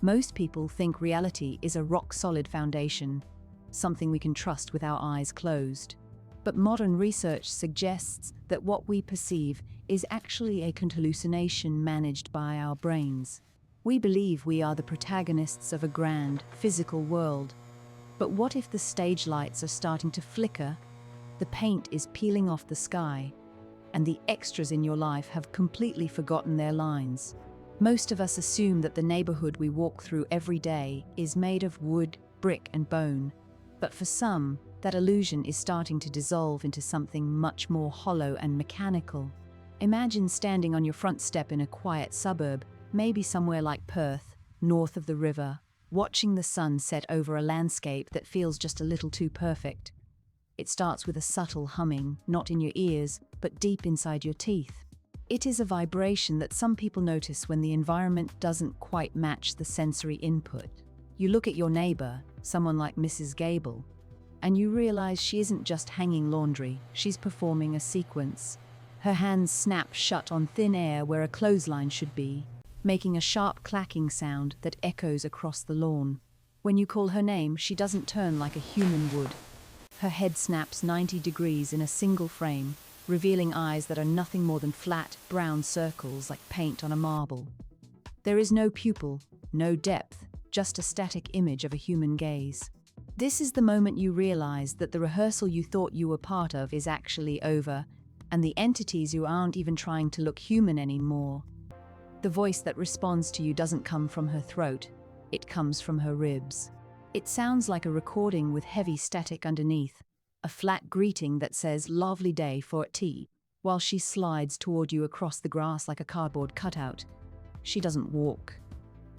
Most people think reality is a rock-solid foundation, something we can trust with our eyes closed. But modern research suggests that what we perceive is actually a hallucination managed by our brains. We believe we are the protagonists of a grand, physical world. But what if the stage lights are starting to flicker, the paint is peeling off the sky, and the extras in your life have completely forgotten their lines? Most of us assume that the neighborhood we walk through every day is made of wood, brick, and bone. But for some, that illusion is starting to dissolve into something much more hollow and mechanical. Imagine standing on your front step in a quiet suburb, maybe somewhere like Perth, north of the river, watching the sun set over a landscape that feels just a little too perfect. It starts with a subtle humming, not in your ears, but deep inside your teeth. It is a vibration that some people notice when the environment doesn't quite match the sensory input. You look at your neighbor, someone like Mrs. Gable, and you realize she isn't just hanging laundry, she's performing a sequence. Her hands snap shut on thin air where a clothesline should be, making a sharp clacking sound that echoes across the lawn. When you call her name, she doesn't turn like a human would. Her head snaps 90 degrees in a single frame, revealing eyes that are nothing more than flat, brown circles like paint on a marble. There is no pupil, no depth, just a static image of a human gaze. This is the moment you realize that the rehearsal you thought you were part of is actually over, and the entities you aren't even trying to look human anymore. The voice that responds to you doesn't come from her throat, it comes from her ribs. It sounds like a recording with heavy static underneath, a flat greeting that says "lovely day for tea," while she slides toward you across the grass like a cardboard cutout. She doesn't walk.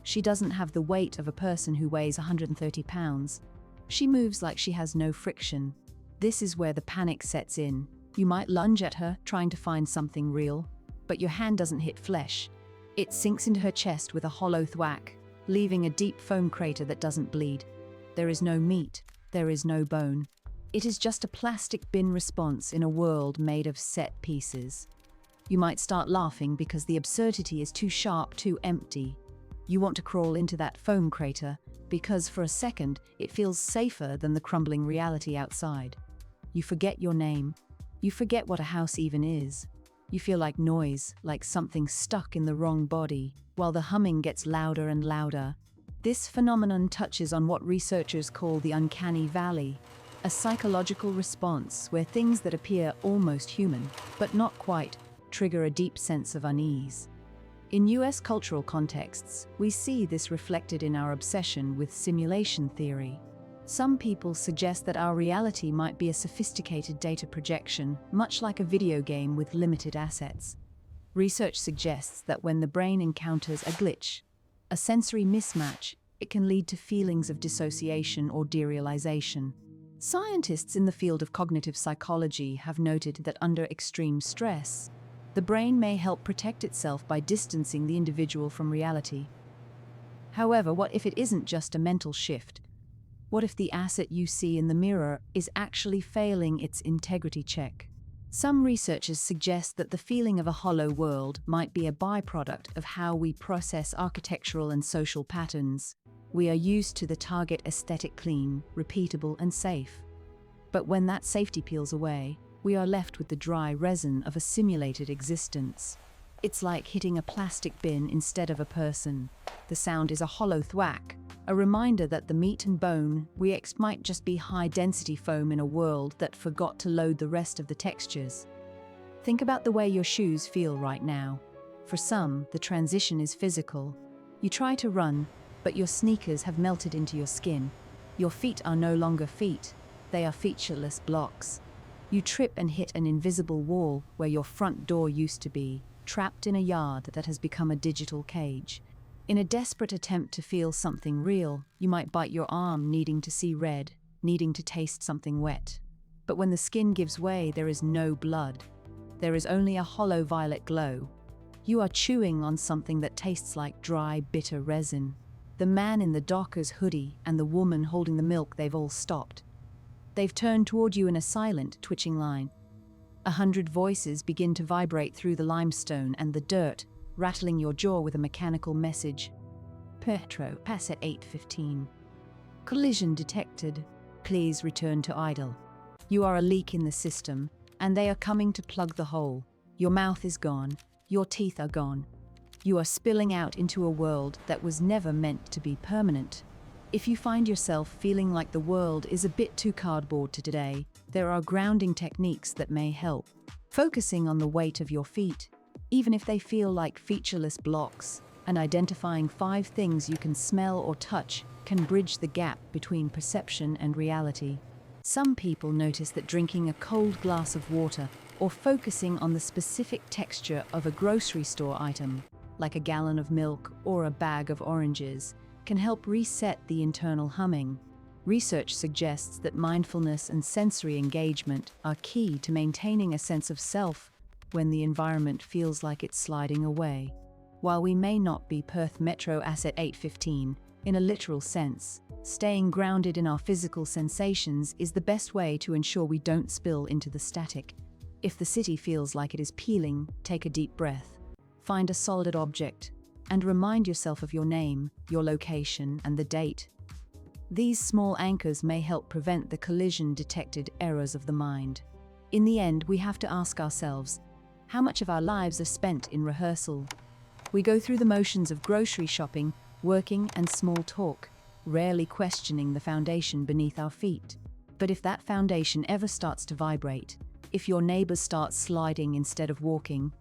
She doesn't have the weight of a person who weighs 130 pounds. She moves like she has no friction. This is where the panic sets in. You might lunge at her, trying to find something real, but your hand doesn't hit flesh. It sinks into her chest with a hollow thwack, leaving a deep foam crater that doesn't bleed. There is no meat, there is no bone. It is just a plastic bin response in a world made of set pieces. You might start laughing because the absurdity is too sharp, too empty. You want to crawl into that foam crater because for a second it feels safer than the crumbling reality outside. You forget your name. You forget what a house even is. You feel like noise, like something stuck in the wrong body, while the humming gets louder and louder. This phenomenon touches on what researchers call the uncanny valley, a psychological response where things that appear almost human, but not quite, trigger a deep sense of unease. In US cultural contexts, we see this reflected in our obsession with simulation theory. Some people suggest that our reality might be a sophisticated data projection, much like a video game with limited assets. Research suggests that when the brain encounters a glitch, a sensory mismatch, it can lead to feelings of dissociation or derealization. Scientists in the field of cognitive psychology have noted that under extreme stress, the brain may help protect itself by distancing the individual from reality. However, what if it isn't just a mental shift? What if the asset you see in the mirror is actually failing its integrity check? Some researchers suggest that the feeling of a hollow world might be a byproduct of how we process architectural and social patterns. We are used to the target aesthetic clean, repeatable, and safe. But when that safety peels away, we are left with the dry resin of a simulated existence. It's like hitting a plastic bin instead of a person. The sound is a hollow thwack, a reminder that the meat and bone we might just be high-density foam in a world that forgot to load the rest of the textures. Think about the way your shoes feel right now. For some, the transition is physical. You try to run, but your sneakers have melted into your skin. Your feet are no longer feet, they are featureless blocks. You trip and hit an invisible wall where your front door used to be, trapped in a yard that has become a digital cage. In a desperate attempt to feel something real, you might bite your arm, needing to see red, needing to taste something wet. But when the skin gives way, there is no blood. There is only a hollow violet glow. You are chewing on something that tastes like dry, bitter resin. The man in the docker's hoodie and the woman holding the milk, they've all stopped. They've turned toward you in a silent, twitching line. 100 voices begin to vibrate through the limestone and the dirt, rattling your jaw with a mechanical message. Petro, pass at 8:15. Collision detected. Please return to idle. You are a leak in the system, and they are coming to plug the hole. Your mouth is gone. Your teeth are gone. You are spilling out into a world that was never meant to be permanent. If you find yourself feeling like the world is a bit too cardboard today, there are grounding techniques that may help. Focusing on the weight of your feet, even if they feel like featureless blocks, and identifying 5 things you can smell or touch can bridge the gap between perception and reality. Some people notice that drinking a cold glass of water or focusing on the specific texture of a grocery store item, like a gallon of milk or a bag of oranges, can help reset the internal humming. Research suggests that mindfulness and sensory engagement are key to maintaining a sense of self when the environment feels like it's sliding away. While we may not be Perth Metro Asset 815 in a literal sense, staying grounded in our physical sensations is the best way to ensure we don't spill into the static. If the city feels like it is peeling, take a deep breath. Find a solid object and remind yourself of your name, your location, and the date. These small anchors may help prevent the collision-detected errors of the mind. In the end, we have to ask ourselves, how much of our lives are spent in rehearsal? We go through the motions of grocery shopping, working, and small talk, rarely questioning the foundation beneath our feet. But if that foundation ever starts to vibrate, if your neighbors start sliding instead of walking,